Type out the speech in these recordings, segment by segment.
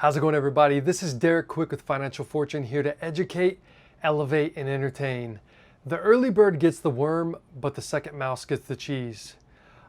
How's it going, everybody? This is Derek Quick with Financial Fortune, here to educate, elevate, and entertain. The early bird gets the worm, but the second mouse gets the cheese.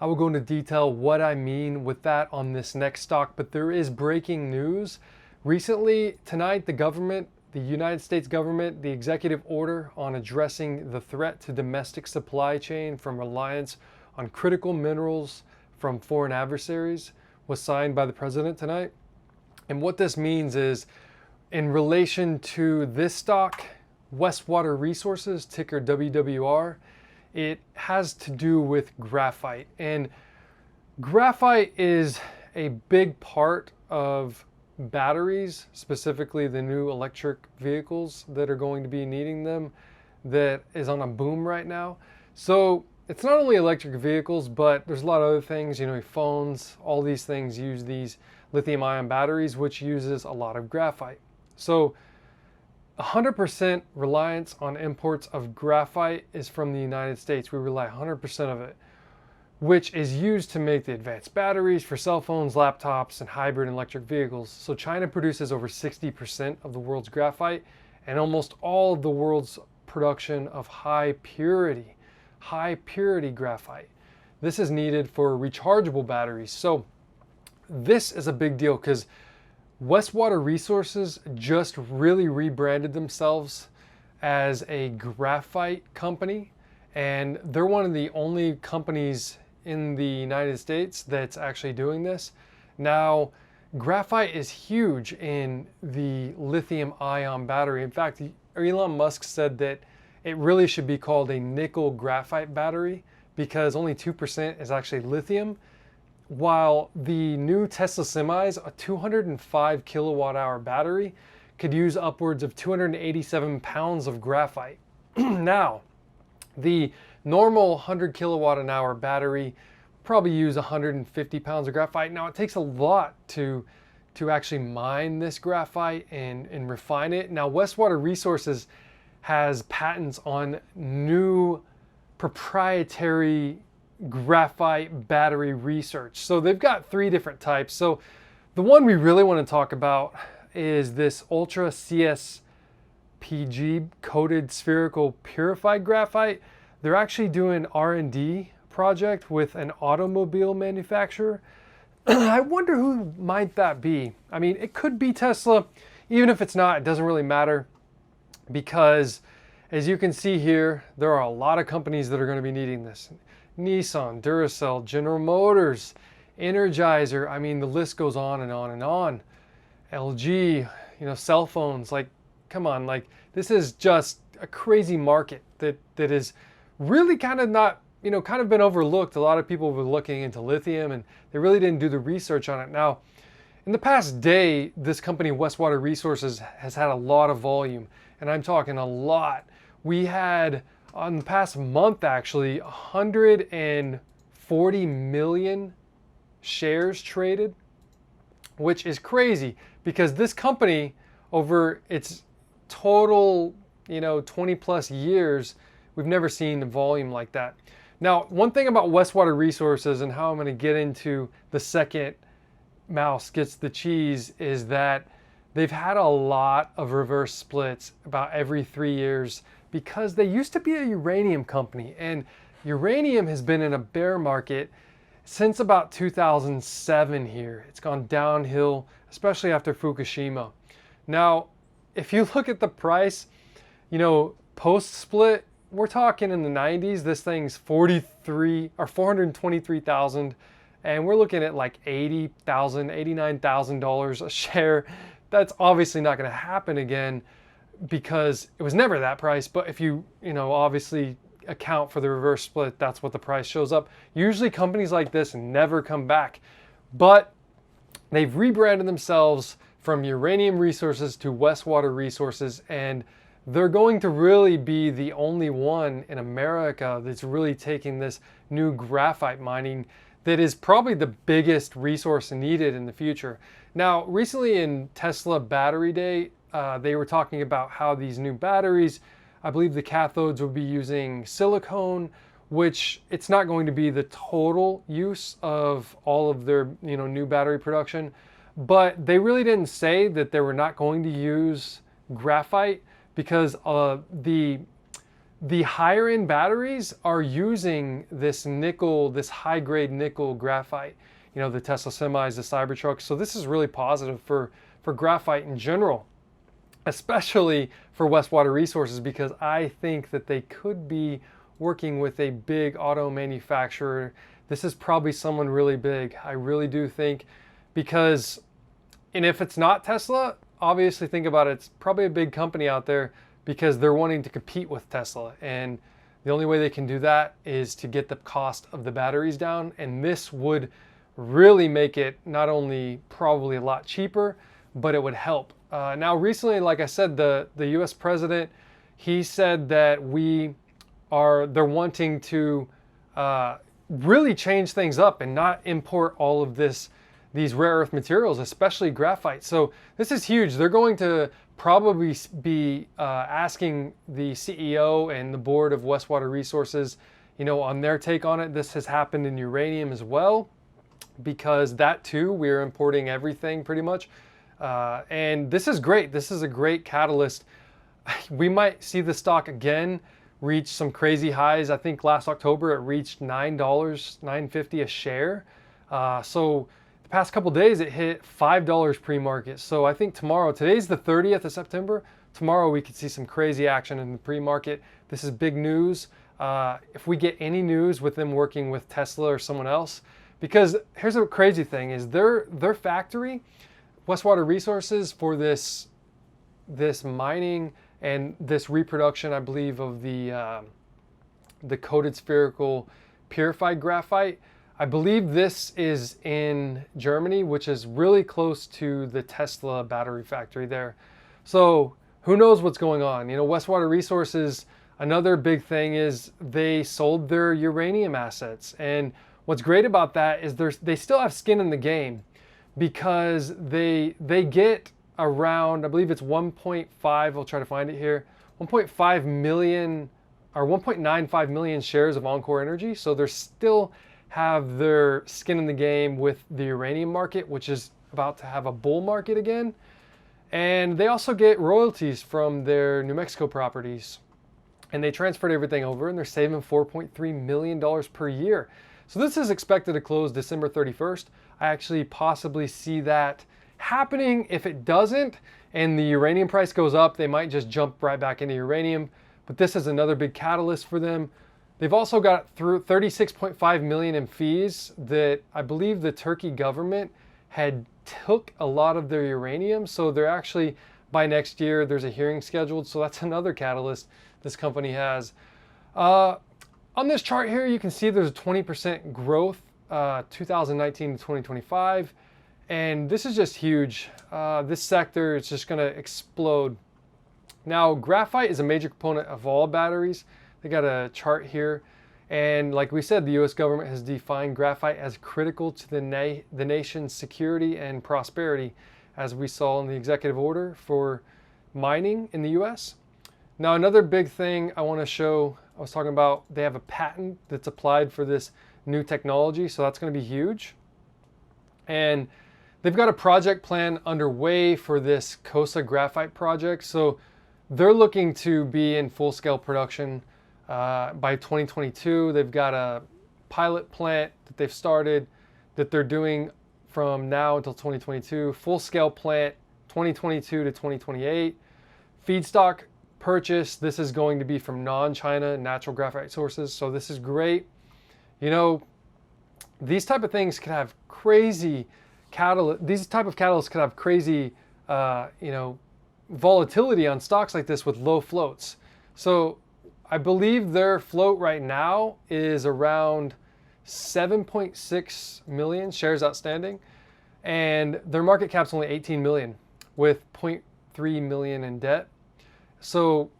I will go into detail what I mean with that on this next stock, but there is breaking news. Recently, tonight, the United States government, the executive order on addressing the threat to domestic supply chain from reliance on critical minerals from foreign adversaries was signed by the president tonight. And what this means is, in relation to this stock, Westwater Resources, ticker WWR, it has to do with graphite. And graphite is a big part of batteries, specifically the new electric vehicles that are going to be needing them, that is on a boom right now. So it's not only electric vehicles, but there's a lot of other things, phones, all these things use these lithium-ion batteries, which uses a lot of graphite. So 100% reliance on imports of graphite is from the United States. We rely 100% of it, which is used to make the advanced batteries for cell phones, laptops, and hybrid and electric vehicles. So China produces over 60% of the world's graphite and almost all of the world's production of high purity graphite. This is needed for rechargeable batteries. So this is a big deal because Westwater Resources just really rebranded themselves as a graphite company, and they're one of the only companies in the United States that's actually doing this. Now, graphite is huge in the lithium-ion battery. In fact, Elon Musks said that it really should be called a nickel graphite battery because only 2% is actually lithium, while the new Tesla semis, a 205 kilowatt hour battery, could use upwards of 287 pounds of graphite. Now, the normal 100 kilowatt an hour battery probably use 150 pounds of graphite. Now, it takes a lot to actually mine this graphite and refine it. Now, Westwater Resources has patents on new proprietary graphite battery research. So they've got 3 different types. So the one we really want to talk about is this Ultra CSPG coated spherical purified graphite. They're actually doing R&D project with an automobile manufacturer. I wonder who might that be. I mean, it could be Tesla. Even if it's not, it doesn't really matter, because as you can see here, there are a lot of companies that are going to be needing this. Nissan, Duracell, General Motors, Energizer. I mean, the list goes on and on and on. LG, cell phones. Like, come on, like, this is just a crazy market that is really kind of not, kind of been overlooked. A lot of people were looking into lithium and they really didn't do the research on it. Now, in the past day, this company, Westwater Resources, has had a lot of volume, and I'm talking a lot. We had, on the past month actually, 140 million shares traded, which is crazy because this company, over its total 20 plus years, we've never seen a volume like that. Now, one thing about Westwater Resources, and how I'm going to get into the second mouse gets the cheese, is that they've had a lot of reverse splits about every 3 years, because they used to be a uranium company, and uranium has been in a bear market since about 2007 here. It's gone downhill, especially after Fukushima. Now, if you look at the price, post-split, we're talking in the 90s, this thing's 423,000, and we're looking at like $80,000, $89,000 a share. That's obviously not going to happen again, because it was never that price. But if you, obviously account for the reverse split, that's what the price shows up. Usually companies like this never come back, but they've rebranded themselves from Uranium Resources to Westwater Resources, and they're going to really be the only one in America that's really taking this new graphite mining that is probably the biggest resource needed in the future. Now, recently in Tesla Battery Day, they were talking about how these new batteries, I believe the cathodes will be using silicone, which it's not going to be the total use of all of their new battery production, but they really didn't say that they were not going to use graphite because the higher end batteries are using this nickel, this high grade nickel graphite. You know, the Tesla semis, the Cybertrucks. So this is really positive for graphite in general, especially for Westwater Resources, because I think that they could be working with a big auto manufacturer. This is probably someone really big. I really do think, because, and if it's not Tesla, obviously think about it, it's probably a big company out there because they're wanting to compete with Tesla. And the only way they can do that is to get the cost of the batteries down. And this would really make it not only probably a lot cheaper, but it would help. Now recently, like I said, the US president, he said that they're wanting to really change things up and not import all of these rare earth materials, especially graphite. So this is huge. They're going to probably be asking the CEO and the board of Westwater Resources, you know, on their take on it. This has happened in uranium as well, because that too, we're importing everything pretty much. And this is great. This is a great catalyst. We might see the stock again reach some crazy highs. I think last October it reached $9, $9.50 a share. So the past couple days it hit $5 pre-market. So I think tomorrow, today's the 30th of September, tomorrow we could see some crazy action in the pre-market. This is big news. If we get any news with them working with Tesla or someone else, because here's a crazy thing is their factory, Westwater Resources, for this mining and this reproduction, I believe, of the coated spherical purified graphite. I believe this is in Germany, which is really close to the Tesla battery factory there. So who knows what's going on? You know, Westwater Resources, another big thing is they sold their uranium assets. And what's great about that is they still have skin in the game, because they get around, I believe it's 1.5, I'll try to find it here, 1.5 million or 1.95 million shares of Encore Energy. So they're still have their skin in the game with the uranium market, which is about to have a bull market again. And they also get royalties from their New Mexico properties. And they transferred everything over, and they're saving $4.3 million per year. So this is expected to close December 31st. I actually possibly see that happening. If it doesn't and the uranium price goes up, they might just jump right back into uranium. But this is another big catalyst for them. They've also got through $36.5 million in fees that I believe the Turkey government had took a lot of their uranium. So they're actually, by next year, there's a hearing scheduled. So that's another catalyst this company has. On this chart here, you can see there's a 20% growth, 2019 to 2025. And this is just huge. This sector is just gonna explode. Now, graphite is a major component of all batteries. They got a chart here. And like we said, the US government has defined graphite as critical to the nation's security and prosperity, as we saw in the executive order for mining in the US. Now, another big thing I wanna show, I was talking about, they have a patent that's applied for this new technology. So that's gonna be huge. And they've got a project plan underway for this Kosa graphite project. So they're looking to be in full-scale production by 2022. They've got a pilot plant that they've started that they're doing from now until 2022. Full-scale plant 2022 to 2028. Feedstock purchase, this is going to be from non-China natural graphite sources. So this is great. You know, these type of things could have crazy these type of catalysts could have crazy, you know, volatility on stocks like this with low floats. So I believe their float right now is around 7.6 million shares outstanding, and their market cap's only 18 million with 0.3 million in debt. So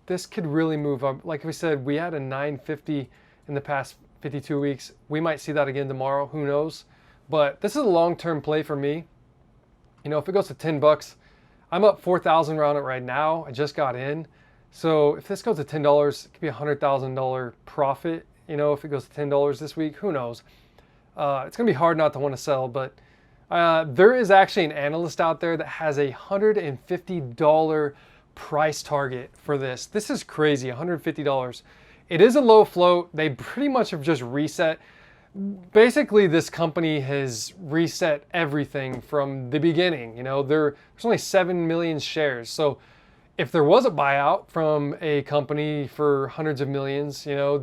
this could really move up. Like we said, we had a 950 in the past 52 weeks. We might see that again tomorrow, who knows? But this is a long-term play for me. You know, if it goes to 10 bucks, I'm up 4,000 around it right now. I just got in. So if this goes to $10, it could be $100,000 profit. You know, if it goes to $10 this week, who knows? It's gonna be hard not to want to sell, but There is actually an analyst out there that has a $150 price target for this. This is crazy, $150. It is a low float. They pretty much have just reset. Basically, this company has reset everything from the beginning. You know, there's only 7 million shares. So if there was a buyout from a company for hundreds of millions, you know,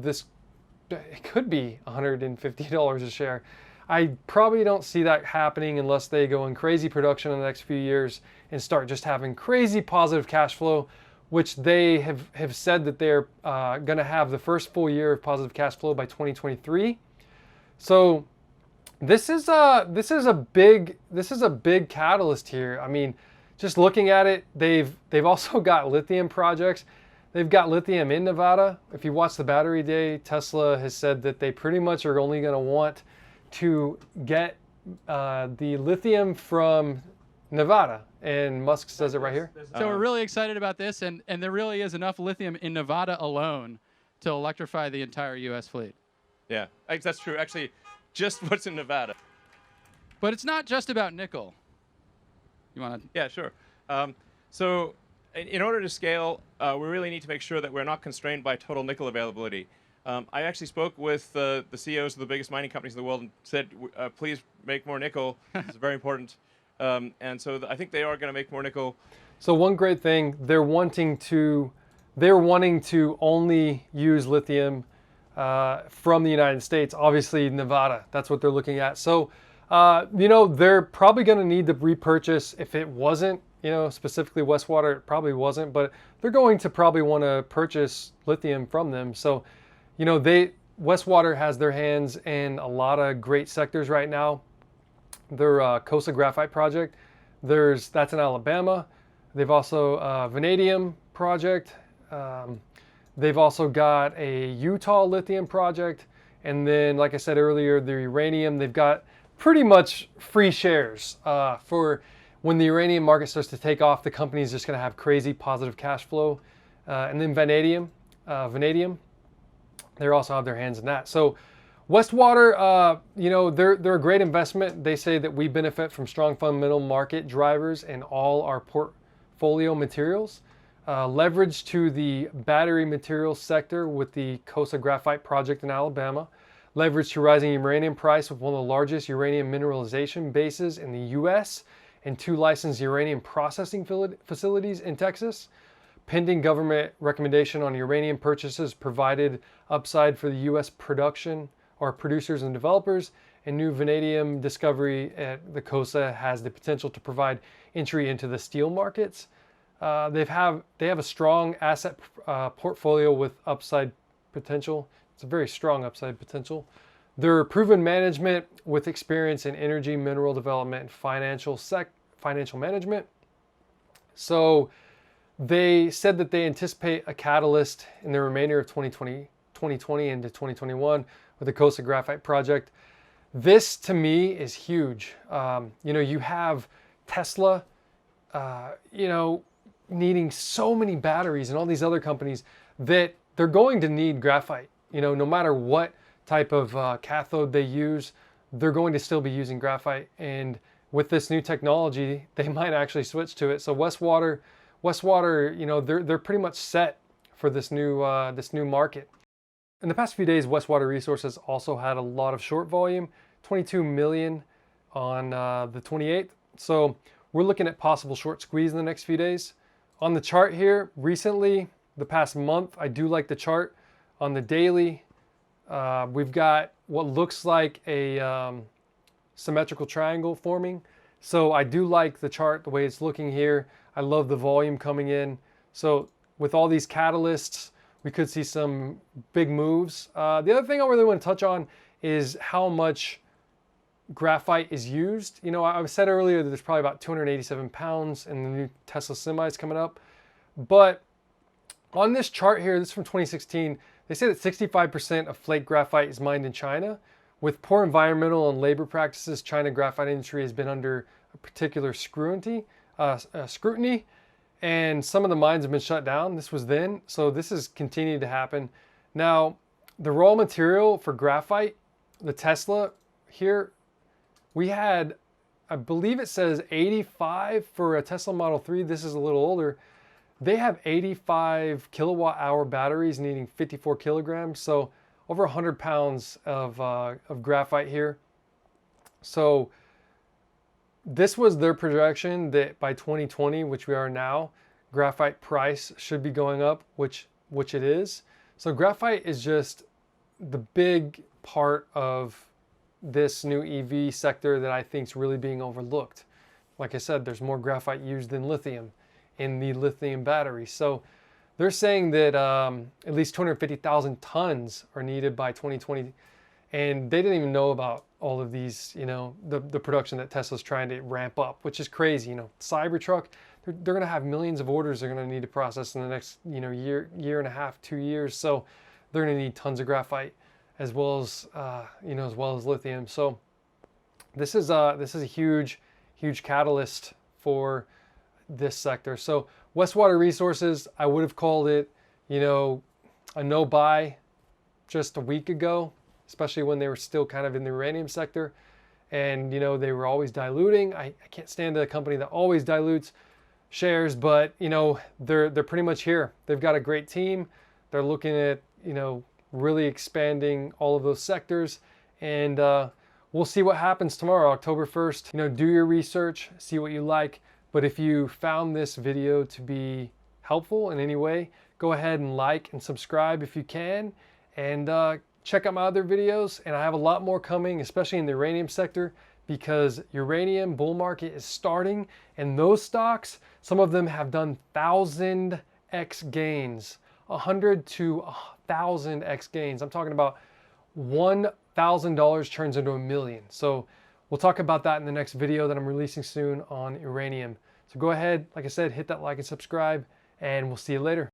it could be $150 a share. I probably don't see that happening unless they go in crazy production in the next few years and start just having crazy positive cash flow, which they have said that they're going to have the first full year of positive cash flow by 2023. So this is a big catalyst here. I mean, just looking at it, they've also got lithium projects. They've got lithium in Nevada. If you watch the Battery Day, Tesla has said that they pretty much are only going to want to get the lithium from Nevada, and Musk says it right here. So we're really excited about this, and there really is enough lithium in Nevada alone to electrify the entire U.S. fleet. Yeah, that's true. Actually, just what's in Nevada. But it's not just about nickel. You want to? Yeah, sure. So in order to scale, we really need to make sure that we're not constrained by total nickel availability. I actually spoke with the CEOs of the biggest mining companies in the world and said, please make more nickel. It's very important. And so I think they are going to make more nickel. So one great thing, they're wanting to only use lithium from the United States, obviously Nevada. That's what they're looking at. So, you know, they're probably going to need to repurchase. If it wasn't, you know, specifically Westwater, it probably wasn't, but they're going to probably want to purchase lithium from them. So, you know, Westwater has their hands in a lot of great sectors right now. Their Cosa Graphite project, that's in Alabama. They've also vanadium project. They've also got a Utah lithium project. And then, like I said earlier, the uranium, they've got pretty much free shares for when the uranium market starts to take off. The company's just going to have crazy positive cash flow. And then vanadium, they also have their hands in that. So Westwater, you know, they're a great investment. They say that we benefit from strong fundamental market drivers in all our portfolio materials. Leverage to the battery materials sector with the Cosa Graphite project in Alabama. Leverage to rising uranium price with one of the largest uranium mineralization bases in the U.S. and 2 licensed uranium processing facilities in Texas. Pending government recommendation on uranium purchases provided upside for the U.S. production or producers and developers, and new vanadium discovery at the Cosa has the potential to provide entry into the steel markets. They have a strong asset portfolio with upside potential. It's a very strong upside potential. Their proven management with experience in energy, mineral development, and financial management. So they said that they anticipate a catalyst in the remainder of 2020 into 2021 with the Cosa Graphite project. This to me is huge. You know, you have Tesla, you know, needing so many batteries and all these other companies that they're going to need graphite. You know, no matter what type of cathode they use, they're going to still be using graphite. And with this new technology, they might actually switch to it. So Westwater, you know, they're pretty much set for this new market. In the past few days, Westwater Resources also had a lot of short volume, 22 million on the 28th. So we're looking at possible short squeeze in the next few days. On the chart here, recently, the past month, I do like the chart. On the daily, we've got what looks like a symmetrical triangle forming. So I do like the chart, the way it's looking here. I love the volume coming in. So with all these catalysts, we could see some big moves. The other thing I really want to touch on is how much graphite is used. You know, I said earlier that there's probably about 287 pounds in the new Tesla semis coming up. But on this chart here, this is from 2016, they say that 65% of flake graphite is mined in China. With poor environmental and labor practices, China graphite industry has been under a particular scrutiny, and some of the mines have been shut down. This was then, so this has continued to happen. Now, the raw material for graphite, the Tesla here, we had I believe it says 85 for a Tesla Model 3. This is a little older. They have 85 kilowatt hour batteries needing 54 kilograms. So over 100 pounds of graphite here. So this was their projection that by 2020, which we are now, graphite price should be going up, which it is. So graphite is just the big part of this new EV sector that I think is really being overlooked. Like I said, there's more graphite used than lithium in the lithium battery. So they're saying that at least 250,000 tons are needed by 2020. And they didn't even know about all of these, you know, the production that Tesla's trying to ramp up, which is crazy. You know, Cybertruck, they're going to have millions of orders they're going to need to process in the next, you know, year and a half, 2 years. So they're going to need tons of graphite as well as, you know, as well as lithium. So this is a huge catalyst for this sector. So Westwater Resources, I would have called it, you know, a no buy just a week ago, especially when they were still kind of in the uranium sector. And, you know, they were always diluting. I can't stand a company that always dilutes shares, but, you know, they're pretty much here. They've got a great team. They're looking at, you know, really expanding all of those sectors. And we'll see what happens tomorrow, October 1st. You know, do your research, see what you like. But if you found this video to be helpful in any way, go ahead and like and subscribe if you can. And check out my other videos. And I have a lot more coming, especially in the uranium sector, because uranium bull market is starting. And those stocks, some of them have done 1,000x gains, 100 to 1,000x gains. I'm talking about $1,000 turns into $1 million. So we'll talk about that in the next video that I'm releasing soon on uranium. So go ahead, like I said, hit that like and subscribe, and we'll see you later.